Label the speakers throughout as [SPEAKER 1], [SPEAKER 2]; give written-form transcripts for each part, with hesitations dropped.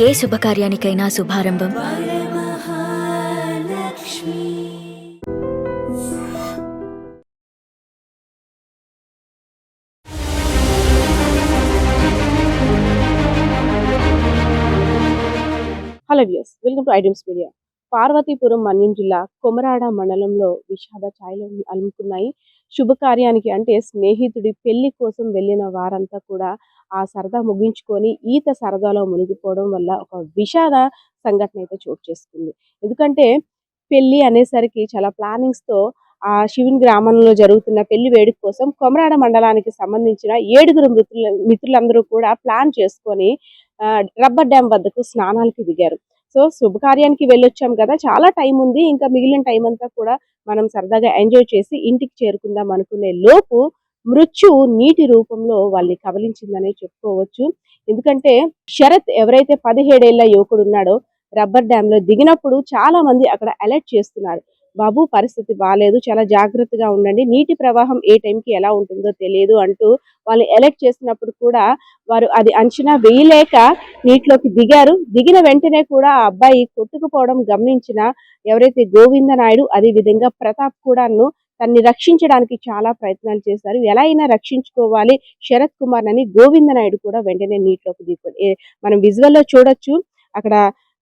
[SPEAKER 1] ఏ శుభకార్యానికైనా శుభారంభం
[SPEAKER 2] hello viewers, welcome to iDreams media. Parvathipuram Manyam జిల్లా కొమరాడ మండలంలో విషాద ఛాయలు అలుముకున్నాయి. శుభకార్యానికి అంటే స్నేహితుడి పెళ్లి కోసం వెళ్ళిన వారంతా కూడా ఆ సరదా ముగించుకొని ఈత సరదాలో మునిగిపోవడం వల్ల ఒక విషాద సంఘటన అయితే చోటు చేసుకుంది. ఎందుకంటే పెళ్లి అనేసరికి చాలా ప్లానింగ్స్తో ఆ శివుని గ్రామంలో జరుగుతున్న పెళ్లి వేడుక కోసం కొమరాడ మండలానికి సంబంధించిన 7 మిత్రులందరూ కూడా ప్లాన్ చేసుకొని రబ్బర్ డ్యామ్ వద్దకు స్నానాలకి దిగారు. సో శుభకార్యానికి వెళ్ళొచ్చాం కదా, చాలా టైం ఉంది, ఇంకా మిగిలిన టైం అంతా కూడా మనం సరదాగా ఎంజాయ్ చేసి ఇంటికి చేరుకుందాం అనుకునే లోపు మృత్యువు నీటి రూపంలో వాళ్ళని కబలించిందనే చెప్పుకోవచ్చు. ఎందుకంటే శరత్ ఎవరైతే 17 ఏళ్ల యువకుడు ఉన్నాడో రబ్బర్ డ్యామ్ లో దిగినప్పుడు చాలా మంది అక్కడ అలర్ట్ చేస్తున్నారు, బాబు పరిస్థితి బాగాలేదు, చాలా జాగ్రత్తగా ఉండండి, నీటి ప్రవాహం ఏ టైంకి ఎలా ఉంటుందో తెలియదు అంటూ వాళ్ళు అలర్ట్ చేసినప్పుడు కూడా వారు అది అంచనా వేయలేక నీటిలోకి దిగారు. దిగిన వెంటనే కూడా ఆ అబ్బాయి కొట్టుకుపోవడం గమనించిన ఎవరైతే గోవింద నాయుడు, అదే విధంగా ప్రతాప్ కూడాను తన్ని రక్షించడానికి చాలా ప్రయత్నాలు చేశారు. ఎలా అయినా రక్షించుకోవాలి శరత్ కుమార్ అని గోవింద నాయుడు కూడా వెంటనే నీటిలోకి దిగిపోయి మనం విజువల్లో చూడొచ్చు. అక్కడ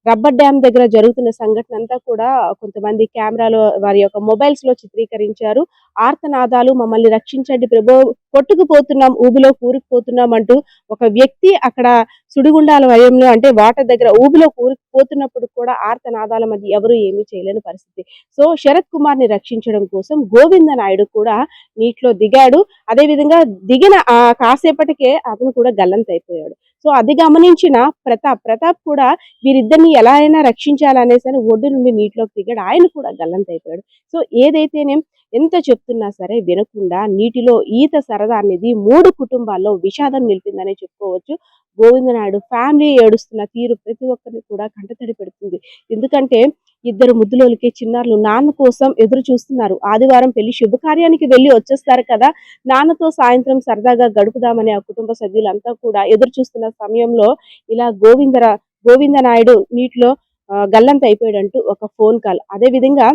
[SPEAKER 2] రబ్బర్ డ్యామ్ దగ్గర జరుగుతున్న సంఘటన అంతా కూడా కొంతమంది కెమెరాలో వారి యొక్క మొబైల్స్ లో చిత్రీకరించారు. ఆర్తనాదాలు, మమ్మల్ని రక్షించండి ప్రభు, కొట్టుకుపోతున్నాం, ఊబిలో కూరుకుపోతున్నాం అంటూ ఒక వ్యక్తి అక్కడ సుడిగుండాల వయంలో అంటే వాటర్ దగ్గర ఊబిలో కూరుకుపోతున్నప్పుడు కూడా ఆర్తనాదాల మధ్య ఎవరు ఏమీ చేయలేని పరిస్థితి. సో శరత్ కుమార్ ని రక్షించడం కోసం గోవింద నాయుడు కూడా నీటిలో దిగాడు. అదే విధంగా దిగిన కాసేపటికే అతను కూడా గల్లంతైపోయాడు. సో అది గమనించిన ప్రతాప్ కూడా వీరిద్దరిని ఎలా అయినా రక్షించాలనేసి ఒడ్డు నుండి నీటిలోకి దిగాడు. ఆయన కూడా గల్లంతైపోయాడు. సో ఏదైతేనేం ఎంత చెప్తున్నా సరే వినకుండా నీటిలో ఈత సరదా అనేది 3 కుటుంబాల్లో విషాదం నిలిపిందనే చెప్పుకోవచ్చు. గోవిందనాయుడు ఫ్యామిలీ ఏడుస్తున్న తీరు ప్రతి ఒక్కరిని కూడా కంటతడి పెడుతుంది. ఎందుకంటే ఇద్దరు ముద్దులోలికి చిన్నారులు నాన్న కోసం ఎదురు చూస్తున్నారు. ఆదివారం పెళ్లి శుభకార్యానికి వెళ్ళి వచ్చేస్తారు కదా, నాన్నతో సాయంత్రం సరదాగా గడుపుదామని ఆ కుటుంబ సభ్యులంతా కూడా ఎదురు చూస్తున్న సమయంలో ఇలా గోవింద నాయుడు నీటిలో గల్లంత అయిపోయాడంటూ ఒక ఫోన్ కాల్. అదే విధంగా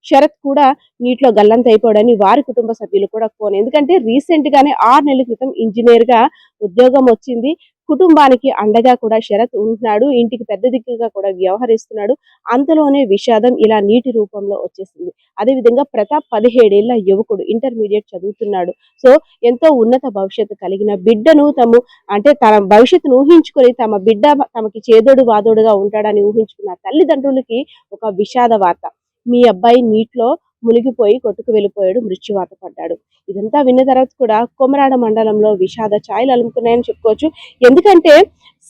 [SPEAKER 2] శరత్ కూడా నీటిలో గల్లంత అయిపోయాడని వారి కుటుంబ సభ్యులు కూడా ఫోన్. ఎందుకంటే రీసెంట్ గానే 6 నెలల క్రితం ఇంజనీర్ గా ఉద్యోగం వచ్చింది. కుటుంబానికి అండగా కూడా శరత్ ఉంటున్నాడు, ఇంటికి పెద్ద దిక్కుగా కూడా వ్యవహరిస్తున్నాడు. అంతలోనే విషాదం ఇలా నీటి రూపంలో వచ్చేసింది. అదేవిధంగా ప్రతాప్ 17 ఏళ్ల యువకుడు, ఇంటర్మీడియట్ చదువుతున్నాడు. సో ఎంతో ఉన్నత భవిష్యత్తు కలిగిన బిడ్డను అంటే తన భవిష్యత్తును ఊహించుకొని తమ బిడ్డ తమకి చేదోడు వాదోడుగా ఉంటాడని ఊహించుకున్న తల్లిదండ్రులకి ఒక విషాద వార్త, మీ అబ్బాయి నీటిలో మునిగిపోయి కొట్టుకు వెళ్ళిపోయాడు, మృత్యువాత పడ్డాడు. ఇదంతా విన్న తర్వాత కూడా కొమరాడ మండలంలో విషాద ఛాయలు అలుముకున్నాయని చెప్పుకోవచ్చు. ఎందుకంటే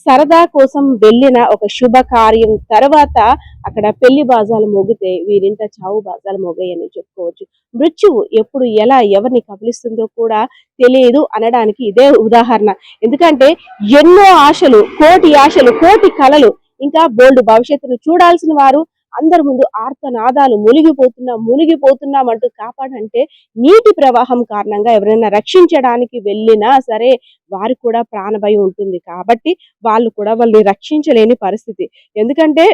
[SPEAKER 2] సరదా కోసం వెళ్ళిన ఒక శుభకార్యం తర్వాత అక్కడ పెళ్లి బాజాలు మోగితే వీరింట చావు బాజాలు మోగాయని చెప్పుకోవచ్చు. మృత్యువు ఎప్పుడు ఎలా ఎవరిని కబలిస్తుందో కూడా తెలియదు అనడానికి ఇదే ఉదాహరణ. ఎందుకంటే ఎన్నో ఆశలు, కోటి కలలు, ఇంకా బోల్డ్ భవిష్యత్తును చూడాల్సిన వారు అందరి ముందు ఆర్తనాదాలు, మునిగిపోతున్నాం అంటూ కాపాడంటే నీటి ప్రవాహం కారణంగా ఎవరైనా రక్షించడానికి వెళ్ళినా సరే వారికి కూడా ప్రాణభయం ఉంటుంది. కాబట్టి వాళ్ళు కూడా వాళ్ళని రక్షించలేని పరిస్థితి. ఎందుకంటే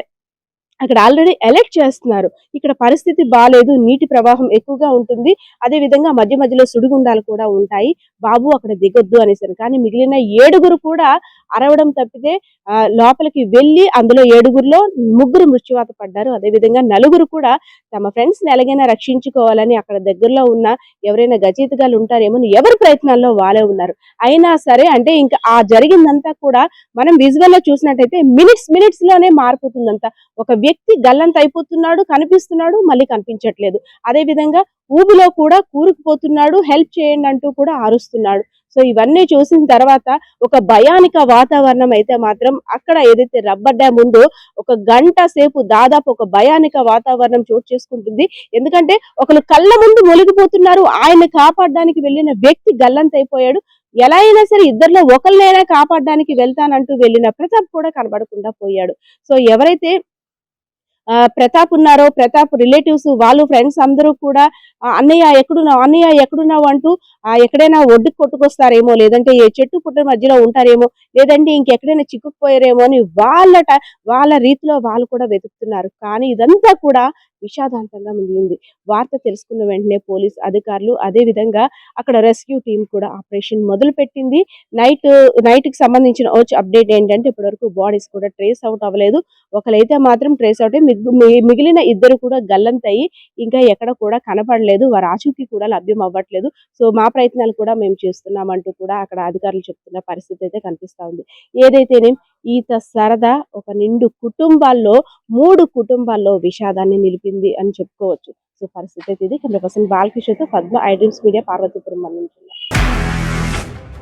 [SPEAKER 2] అక్కడ ఆల్రెడీ ఎలక్ట్ చేస్తున్నారు, ఇక్కడ పరిస్థితి బాగాలేదు, నీటి ప్రవాహం ఎక్కువగా ఉంటుంది, అదే విధంగా మధ్య మధ్యలో సుడిగుండాలు కూడా ఉంటాయి, బాబు అక్కడ దిగొద్దు అనేసారు. కానీ మిగిలిన 7 కూడా అరవడం తప్పితే లోపలికి వెళ్ళి అందులో 7లో 3 మృత్యువాత పడ్డారు. అదే విధంగా 4 కూడా తమ ఫ్రెండ్స్ ని ఎలాగైనా రక్షించుకోవాలని అక్కడ దగ్గరలో ఉన్న ఎవరైనా గజయితగాళ్ళు ఉంటారేమో ఎవరి ప్రయత్నాల్లో వాళ్ళే ఉన్నారు. అయినా సరే అంటే ఇంకా ఆ జరిగిందంతా కూడా మనం విజువల్ లో చూసినట్టయితే మినిట్స్ లోనే మారిపోతుందంతా. ఒక వ్యక్తి గల్లంత అయిపోతున్నాడు, కనిపిస్తున్నాడు, మళ్ళీ కనిపించట్లేదు. అదే విధంగా ఊబిలో కూడా కూరుకుపోతున్నాడు, హెల్ప్ చేయండి అంటూ కూడా అరుస్తున్నాడు. సో ఇవన్నీ చూసిన తర్వాత ఒక భయానిక వాతావరణం అయితే మాత్రం అక్కడ ఏదైతే రబ్బర్ డ్యామ్ ఉందో ఒక గంట సేపు దాదాపు ఒక భయానిక వాతావరణం చోటు చేసుకుంటుంది. ఎందుకంటే ఒకరు కళ్ళ ముందు మునిగిపోతున్నారు, ఆయన కాపాడడానికి వెళ్ళిన వ్యక్తి గల్లంత అయిపోయాడు. ఎలా అయినా సరే ఇద్దరిలో ఒకరినైనా కాపాడడానికి వెళ్తానంటూ వెళ్ళిన ప్రతాప్ కూడా కనబడకుండా పోయాడు. సో ఎవరైతే ప్రతాప్ ఉన్నారో, ప్రతాప్ రిలేటివ్స్ వాళ్ళు ఫ్రెండ్స్ అందరూ కూడా అన్నయ్య ఎక్కడున్నావు అంటూ ఎక్కడైనా ఒడ్డుకు కొట్టుకొస్తారేమో, లేదంటే ఏ చెట్టు పుట్ట మధ్యలో ఉంటారేమో, లేదంటే ఇంకెక్కడైనా చిక్కుకుపోయారేమో అని వాళ్ళ రీతిలో వాళ్ళు కూడా వెతుకుతున్నారు. కానీ ఇదంతా కూడా విషాదాంతంగా మిగిలింది. వార్త తెలుసుకున్న వెంటనే పోలీస్ అధికారులు, అదే విధంగా అక్కడ రెస్క్యూ టీం కూడా ఆపరేషన్ మొదలుపెట్టింది. నైట్‌కి సంబంధించిన అప్డేట్ ఏంటంటే ఇప్పటివరకు బాడీస్ కూడా ట్రేస్ అవుట్ అవ్వలేదు. ఒకళ్ళైతే మాత్రం ట్రేస్ అవుట్ అయ్యి మిగిలిన ఇద్దరు కూడా గల్లంతయ్యి ఇంకా ఎక్కడ కూడా కనపడలేదు. వారి ఆచూకీ కూడా లభ్యం అవ్వట్లేదు. సో మా ప్రయత్నాలు కూడా మేము చేస్తున్నామంటూ కూడా అక్కడ అధికారులు చెప్తున్న పరిస్థితి అయితే కనిపిస్తా ఉంది. ఏదైతేనేం ఈత సరదా ఒక నిండు కుటుంబాల్లో 3 కుటుంబాల్లో విషాదాన్ని నిలిపింది అని చెప్పుకోవచ్చు. సో పరిస్థితి అయితే ఇది. కెమెరా పర్సన్ బాలకృష్ణతో Padma, iDreams media, Parvathipuram మండలం జిల్లా.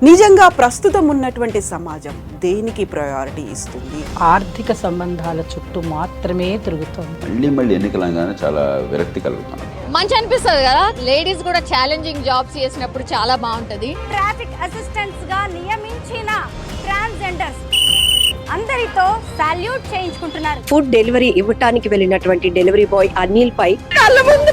[SPEAKER 3] నిజంగా ప్రస్తుతం ఉన్నటువంటి సమాజం దేనికి ప్రయారిటీ ఇస్తుంది?
[SPEAKER 4] ఆర్థిక సంబంధాల చుట్టూ మాత్రమే తిరుగుతోంది.
[SPEAKER 5] మళ్ళీ ఎన్నికలంగానే చాలా విరక్తి కలుగుతాను.
[SPEAKER 6] మంచి అనిపిస్తుంది కదా, లేడీస్ కూడా ఛాలెంజింగ్ జాబ్స్ చేసినప్పుడు చాలా బాగుంటది.
[SPEAKER 7] ట్రాఫిక్ అసిస్టెంట్స్ గా నియమించిన ట్రాన్స్జెండర్స్ అందరితో సాల్యూట్ చేయించుకుంటున్నారు.
[SPEAKER 8] ఫుడ్ డెలివరీ ఇవ్వటానికి వెళ్ళినటువంటి డెలివరీ బాయ్ అనిల్ పై
[SPEAKER 3] కళ్ళ ముందు